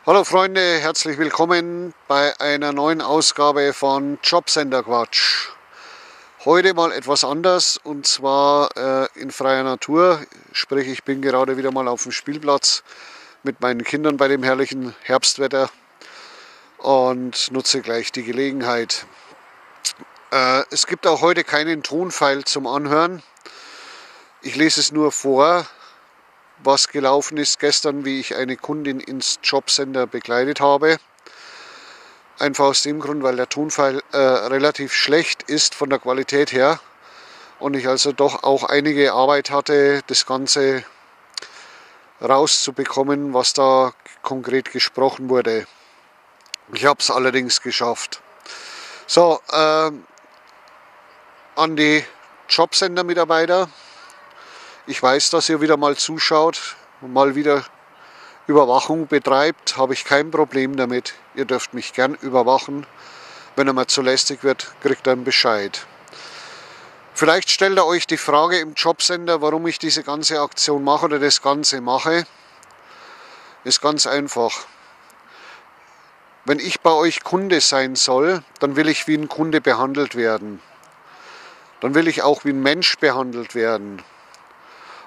Hallo Freunde, herzlich willkommen bei einer neuen Ausgabe von Jobcenter Quatsch. Heute mal etwas anders und zwar in freier Natur, sprich ich bin gerade wieder mal auf dem Spielplatz mit meinen Kindern bei dem herrlichen Herbstwetter und nutze gleich die Gelegenheit. Es gibt auch heute keinen Tonfeil zum Anhören. Ich lese es nur vor, was gelaufen ist gestern, wie ich eine Kundin ins Jobcenter begleitet habe. Einfach aus dem Grund, weil der Tonfall relativ schlecht ist von der Qualität her und ich also doch auch einige Arbeit hatte, das Ganze rauszubekommen, was da konkret gesprochen wurde. Ich habe es allerdings geschafft. So, an die Jobcenter-Mitarbeiter. Ich weiß, dass ihr wieder mal zuschaut und mal wieder Überwachung betreibt, habe ich kein Problem damit. Ihr dürft mich gern überwachen. Wenn er mal zu lästig wird, kriegt er einen Bescheid. Vielleicht stellt ihr euch die Frage im Jobcenter, warum ich diese ganze Aktion mache oder das Ganze mache. Ist ganz einfach. Wenn ich bei euch Kunde sein soll, dann will ich wie ein Kunde behandelt werden. Dann will ich auch wie ein Mensch behandelt werden.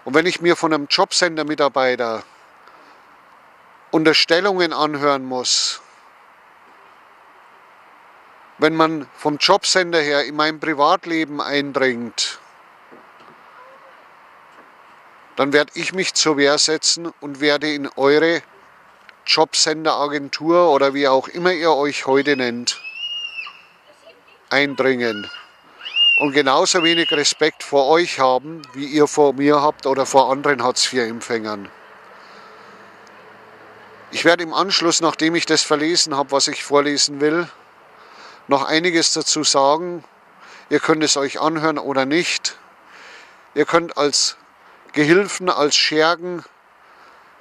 Und wenn ich mir von einem Jobcenter-Mitarbeiter Unterstellungen anhören muss, wenn man vom Jobcenter her in mein Privatleben eindringt, dann werde ich mich zur Wehr setzen und werde in eure Jobcenter-Agentur oder wie auch immer ihr euch heute nennt, eindringen. Und genauso wenig Respekt vor euch haben, wie ihr vor mir habt oder vor anderen Hartz-IV-Empfängern. Ich werde im Anschluss, nachdem ich das verlesen habe, was ich vorlesen will, noch einiges dazu sagen. Ihr könnt es euch anhören oder nicht. Ihr könnt als Gehilfen, als Schergen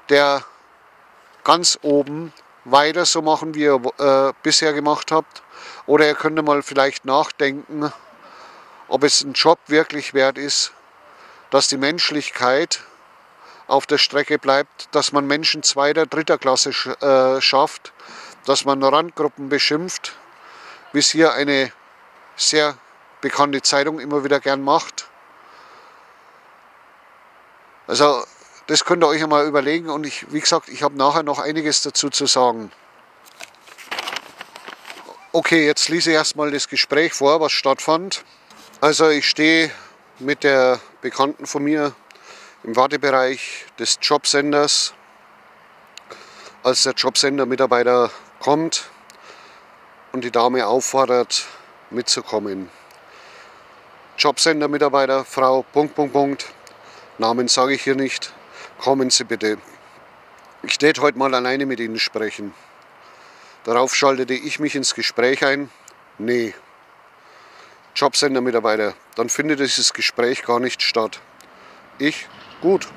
der ganz oben weiter so machen, wie ihr bisher gemacht habt. Oder ihr könnt mal vielleicht nachdenken, ob es ein Job wirklich wert ist, dass die Menschlichkeit auf der Strecke bleibt, dass man Menschen zweiter, dritter Klasse schafft, dass man Randgruppen beschimpft, wie es hier eine sehr bekannte Zeitung immer wieder gern macht. Also das könnt ihr euch einmal überlegen und wie gesagt, ich habe nachher noch einiges dazu zu sagen. Okay, jetzt lese ich erstmal das Gespräch vor, was stattfand. Also ich stehe mit der Bekannten von mir im Wartebereich des Jobcenters, als der Jobcenter-Mitarbeiter kommt und die Dame auffordert, mitzukommen. Jobcenter-Mitarbeiter, Frau, ... Namen sage ich hier nicht, kommen Sie bitte. Ich tät heute mal alleine mit Ihnen sprechen. Darauf schaltete ich mich ins Gespräch ein. Nee. Jobcenter-Mitarbeiter, dann findet dieses Gespräch gar nicht statt. Ich? Gut.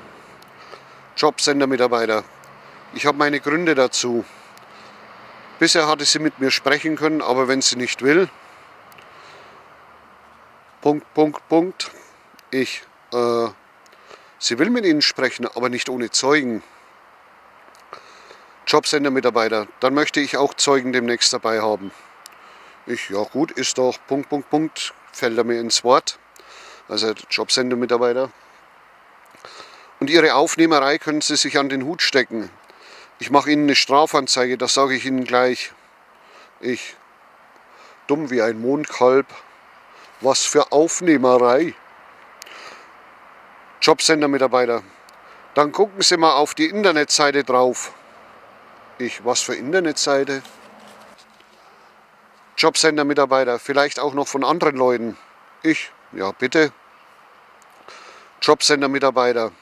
Jobcenter-Mitarbeiter, ich habe meine Gründe dazu. Bisher hatte sie mit mir sprechen können, aber wenn sie nicht will, ... Ich, sie will mit Ihnen sprechen, aber nicht ohne Zeugen. Jobcenter-Mitarbeiter, dann möchte ich auch Zeugen demnächst dabei haben. Ich, ja gut, ist doch ... fällt er mir ins Wort. Also Jobcenter-Mitarbeiter. Und Ihre Aufnehmerei können Sie sich an den Hut stecken. Ich mache Ihnen eine Strafanzeige, das sage ich Ihnen gleich. Ich, dumm wie ein Mondkalb. Was für Aufnehmerei. Jobcenter-Mitarbeiter, dann gucken Sie mal auf die Internetseite drauf. Ich, was für Internetseite? Jobcenter-Mitarbeiter, vielleicht auch noch von anderen Leuten. Ich, ja bitte. Jobcenter-Mitarbeiter.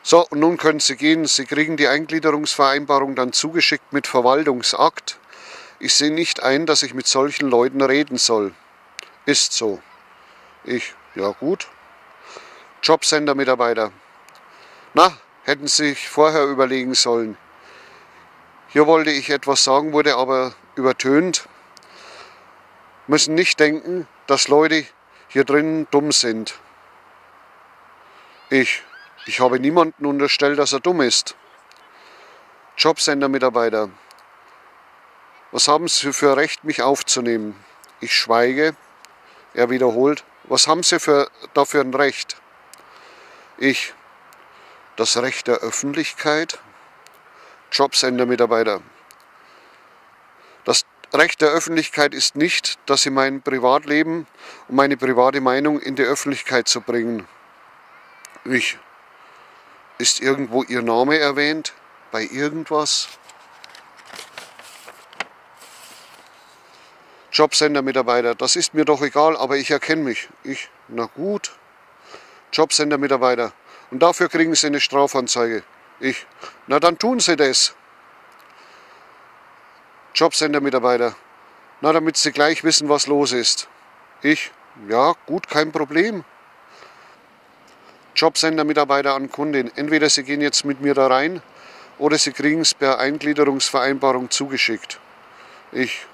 So, und nun können Sie gehen. Sie kriegen die Eingliederungsvereinbarung dann zugeschickt mit Verwaltungsakt. Ich sehe nicht ein, dass ich mit solchen Leuten reden soll. Ist so. Ich, ja gut. Jobcenter-Mitarbeiter. Na, hätten Sie sich vorher überlegen sollen. Hier wollte ich etwas sagen, wurde aber übertönt. Müssen nicht denken, dass Leute hier drin dumm sind. Ich habe niemanden unterstellt, dass er dumm ist. Jobcenter-Mitarbeiter. Was haben Sie für Recht, mich aufzunehmen? Ich schweige. Er wiederholt. Was haben Sie dafür ein Recht? Ich. Das Recht der Öffentlichkeit? Jobcenter-Mitarbeiter. Das Recht der Öffentlichkeit ist nicht, dass Sie mein Privatleben und meine private Meinung in die Öffentlichkeit zu bringen. Ich. Ist irgendwo Ihr Name erwähnt? Bei irgendwas? Jobcenter-Mitarbeiter. Das ist mir doch egal, aber ich erkenne mich. Ich. Na gut. Jobcenter-Mitarbeiter. Und dafür kriegen Sie eine Strafanzeige. Ich. Na dann tun Sie das. Jobcenter-Mitarbeiter. Na, damit Sie gleich wissen, was los ist. Ich. Ja, gut, kein Problem. Jobcenter-Mitarbeiter an Kundin. Entweder Sie gehen jetzt mit mir da rein oder Sie kriegen es per Eingliederungsvereinbarung zugeschickt. Ich.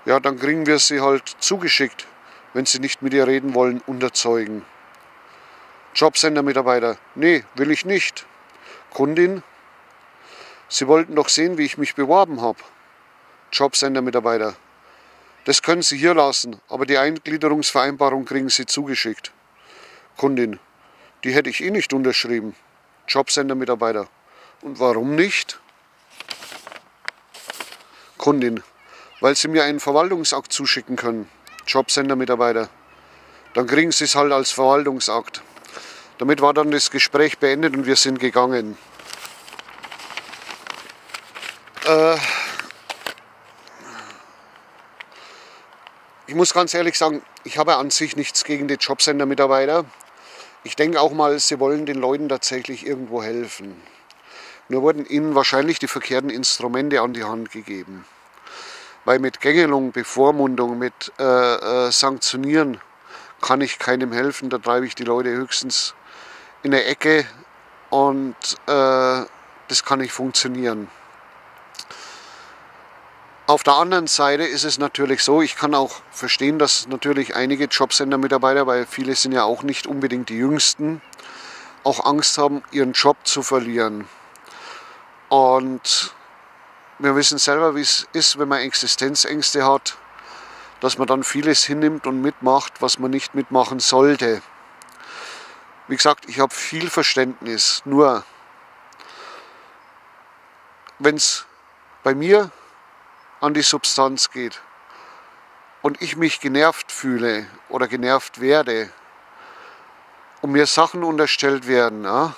Ja, dann kriegen wir Sie halt zugeschickt, wenn Sie nicht mit ihr reden wollen, unterzeugen. Jobcenter-Mitarbeiter. Nee, will ich nicht. Kundin. Sie wollten doch sehen, wie ich mich beworben habe. Jobcenter-Mitarbeiter. Das können Sie hier lassen, aber die Eingliederungsvereinbarung kriegen Sie zugeschickt. Kundin. Die hätte ich eh nicht unterschrieben. Jobcenter-Mitarbeiter. Und warum nicht? Kundin. Weil Sie mir einen Verwaltungsakt zuschicken können. Jobcenter-Mitarbeiter. Dann kriegen Sie es halt als Verwaltungsakt. Damit war dann das Gespräch beendet und wir sind gegangen. Ich muss ganz ehrlich sagen, ich habe an sich nichts gegen die Jobcenter-Mitarbeiter. Ich denke auch mal, sie wollen den Leuten tatsächlich irgendwo helfen. Nur wurden ihnen wahrscheinlich die verkehrten Instrumente an die Hand gegeben. Weil mit Gängelung, Bevormundung, mit Sanktionieren kann ich keinem helfen. Da treibe ich die Leute höchstens in eine Ecke und das kann nicht funktionieren. Auf der anderen Seite ist es natürlich so, ich kann auch verstehen, dass natürlich einige Jobcenter-Mitarbeiter, weil viele sind ja auch nicht unbedingt die Jüngsten, auch Angst haben, ihren Job zu verlieren. Und wir wissen selber, wie es ist, wenn man Existenzängste hat, dass man dann vieles hinnimmt und mitmacht, was man nicht mitmachen sollte. Wie gesagt, ich habe viel Verständnis, nur wenn es bei mir an die Substanz geht und ich mich genervt fühle oder genervt werde und mir Sachen unterstellt werden, ja,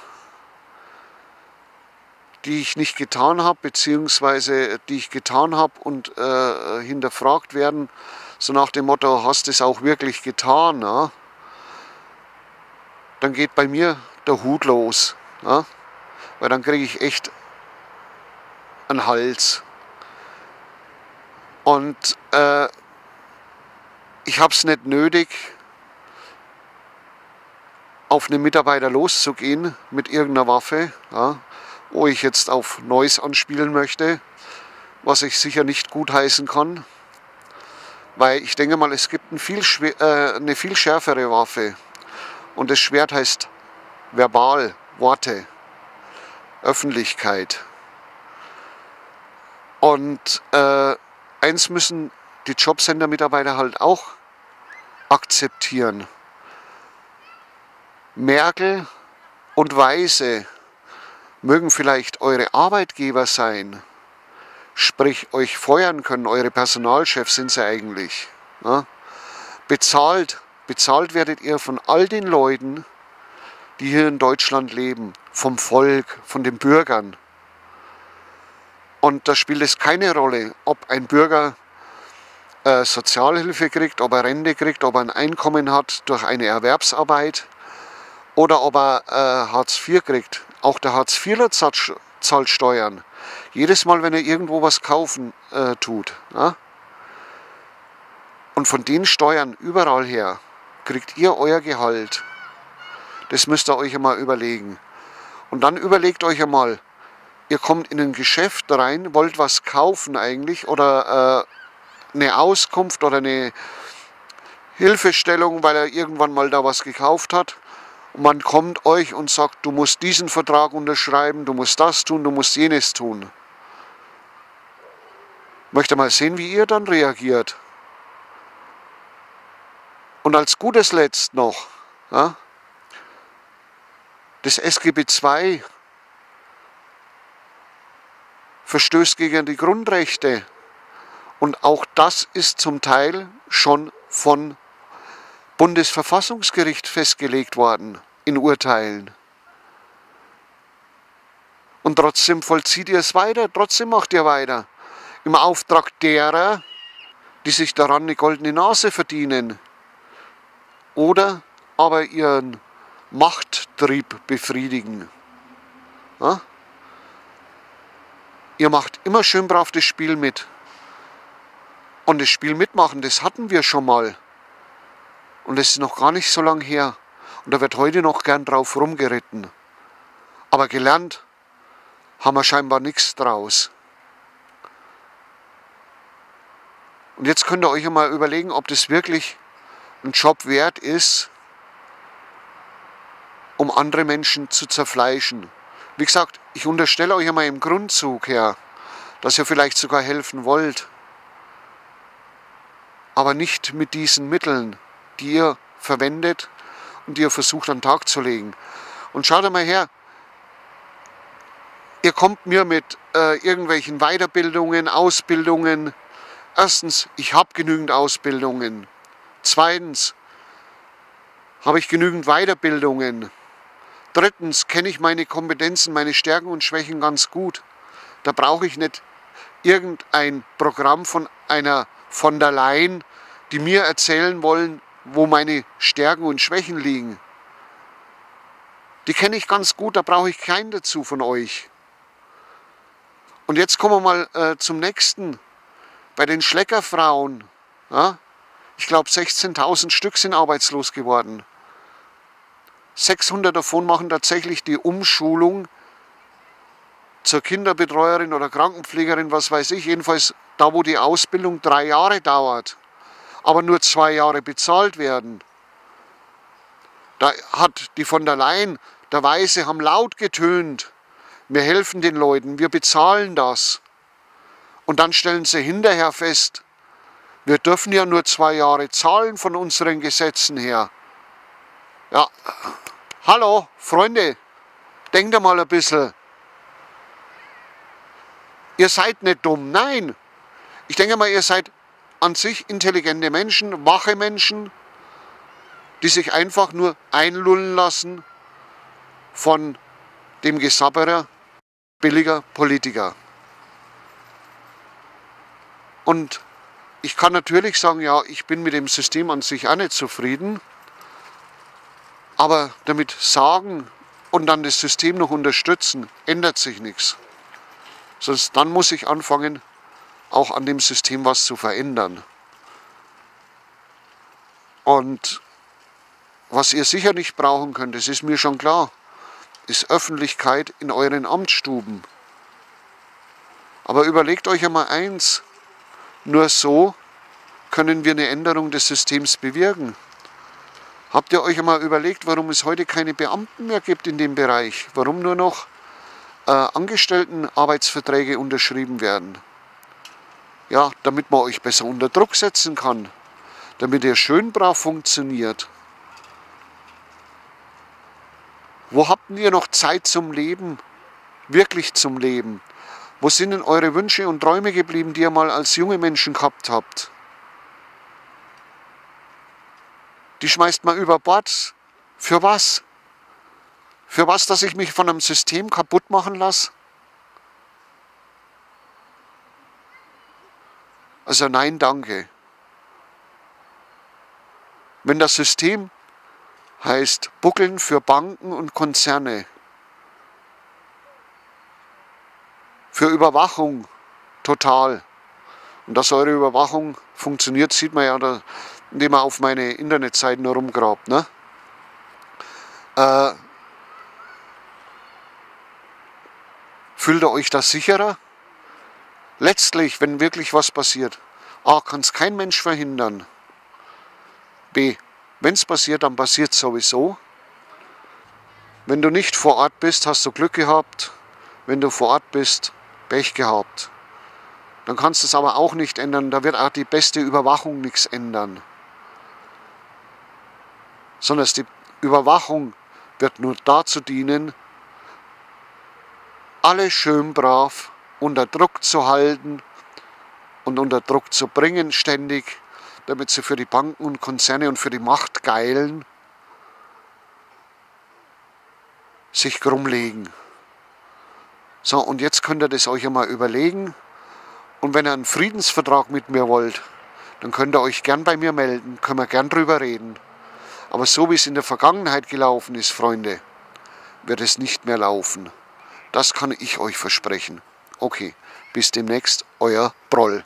die ich nicht getan habe, beziehungsweise die ich getan habe und hinterfragt werden, so nach dem Motto, hast du es auch wirklich getan, ja, dann geht bei mir der Hut los, ja, weil dann kriege ich echt einen Hals. Und ich habe es nicht nötig, auf einen Mitarbeiter loszugehen mit irgendeiner Waffe, ja, wo ich jetzt auf Neues anspielen möchte, was ich sicher nicht gutheißen kann. Weil ich denke mal, es gibt eine viel schärfere Waffe. Und das Schwert heißt verbal, Worte, Öffentlichkeit. Und eins müssen die Jobcenter-Mitarbeiter halt auch akzeptieren. Merkel und Weise mögen vielleicht eure Arbeitgeber sein, sprich euch feuern können, eure Personalchefs sind sie eigentlich. Ja? Bezahlt werdet ihr von all den Leuten, die hier in Deutschland leben, vom Volk, von den Bürgern. Und da spielt es keine Rolle, ob ein Bürger Sozialhilfe kriegt, ob er Rente kriegt, ob er ein Einkommen hat durch eine Erwerbsarbeit oder ob er Hartz IV kriegt. Auch der Hartz IVler zahlt Steuern. Jedes Mal, wenn er irgendwo was kaufen tut. Ja? Und von den Steuern überall her kriegt ihr euer Gehalt. Das müsst ihr euch einmal überlegen. Und dann überlegt euch einmal, ihr kommt in ein Geschäft rein, wollt was kaufen eigentlich oder eine Auskunft oder eine Hilfestellung, weil er irgendwann mal da was gekauft hat. Und man kommt euch und sagt, du musst diesen Vertrag unterschreiben, du musst das tun, du musst jenes tun. Möchte mal sehen, wie ihr dann reagiert. Und als gutes Letzt noch, ja, das SGB II verstößt gegen die Grundrechte. Und auch das ist zum Teil schon von Bundesverfassungsgericht festgelegt worden in Urteilen. Und trotzdem vollzieht ihr es weiter, trotzdem macht ihr weiter. Im Auftrag derer, die sich daran eine goldene Nase verdienen. Oder aber ihren Machttrieb befriedigen. Ja? Ihr macht immer schön brav das Spiel mit. Und das Spiel mitmachen, das hatten wir schon mal. Und das ist noch gar nicht so lange her. Und da wird heute noch gern drauf rumgeritten. Aber gelernt haben wir scheinbar nichts draus. Und jetzt könnt ihr euch einmal überlegen, ob das wirklich ein Job wert ist, um andere Menschen zu zerfleischen. Wie gesagt, ich unterstelle euch einmal im Grundzug her, dass ihr vielleicht sogar helfen wollt. Aber nicht mit diesen Mitteln, die ihr verwendet und die ihr versucht an den Tag zu legen. Und schaut einmal her, ihr kommt mir mit irgendwelchen Weiterbildungen, Ausbildungen. Erstens, ich habe genügend Ausbildungen. Zweitens, habe ich genügend Weiterbildungen. Drittens, kenne ich meine Kompetenzen, meine Stärken und Schwächen ganz gut. Da brauche ich nicht irgendein Programm von einer von der Leyen, die mir erzählen wollen, wo meine Stärken und Schwächen liegen. Die kenne ich ganz gut, da brauche ich keinen dazu von euch. Und jetzt kommen wir mal zum nächsten. Bei den Schleckerfrauen, ja, ich glaube 16.000 Stück sind arbeitslos geworden. 600 davon machen tatsächlich die Umschulung zur Kinderbetreuerin oder Krankenpflegerin, was weiß ich, jedenfalls da, wo die Ausbildung 3 Jahre dauert, aber nur 2 Jahre bezahlt werden. Da hat die von der Leyen, der Weise, haben laut getönt, wir helfen den Leuten, wir bezahlen das. Und dann stellen sie hinterher fest, wir dürfen ja nur 2 Jahre zahlen von unseren Gesetzen her. Ja, hallo Freunde, denkt doch mal ein bisschen. Ihr seid nicht dumm, nein. Ich denke mal, ihr seid an sich intelligente Menschen, wache Menschen, die sich einfach nur einlullen lassen von dem Gesabberer billiger Politiker. Und ich kann natürlich sagen, ja, ich bin mit dem System an sich auch nicht zufrieden, aber damit sagen und dann das System noch unterstützen, ändert sich nichts. Sonst dann muss ich anfangen, auch an dem System was zu verändern. Und was ihr sicher nicht brauchen könnt, das ist mir schon klar, ist Öffentlichkeit in euren Amtsstuben. Aber überlegt euch einmal eins, nur so können wir eine Änderung des Systems bewirken. Habt ihr euch einmal überlegt, warum es heute keine Beamten mehr gibt in dem Bereich? Warum nur noch Angestelltenarbeitsverträge unterschrieben werden? Ja, damit man euch besser unter Druck setzen kann, damit ihr schön brav funktioniert. Wo habt ihr noch Zeit zum Leben? Wirklich zum Leben? Wo sind denn eure Wünsche und Träume geblieben, die ihr mal als junge Menschen gehabt habt? Die schmeißt man über Bord. Für was? Für was, dass ich mich von einem System kaputt machen lasse? Also nein, danke. Wenn das System heißt Buckeln für Banken und Konzerne, für Überwachung total. Und dass eure Überwachung funktioniert, sieht man ja, indem man auf meine Internetseiten herumgrabt. Ne? Fühlt ihr euch das sicherer? Letztlich, wenn wirklich was passiert, A, kann es kein Mensch verhindern. B, wenn es passiert, dann passiert es sowieso. Wenn du nicht vor Ort bist, hast du Glück gehabt. Wenn du vor Ort bist, Pech gehabt. dann kannst du es aber auch nicht ändern. Da wird auch die beste Überwachung nichts ändern. Sondern die Überwachung wird nur dazu dienen, alle schön brav unter Druck zu halten und unter Druck zu bringen ständig, damit sie für die Banken und Konzerne und für die Machtgeilen sich krumm legen. So, und jetzt könnt ihr das euch einmal überlegen. Und wenn ihr einen Friedensvertrag mit mir wollt, dann könnt ihr euch gern bei mir melden, können wir gern drüber reden. Aber so wie es in der Vergangenheit gelaufen ist, Freunde, wird es nicht mehr laufen. Das kann ich euch versprechen. Okay, bis demnächst, euer Broll.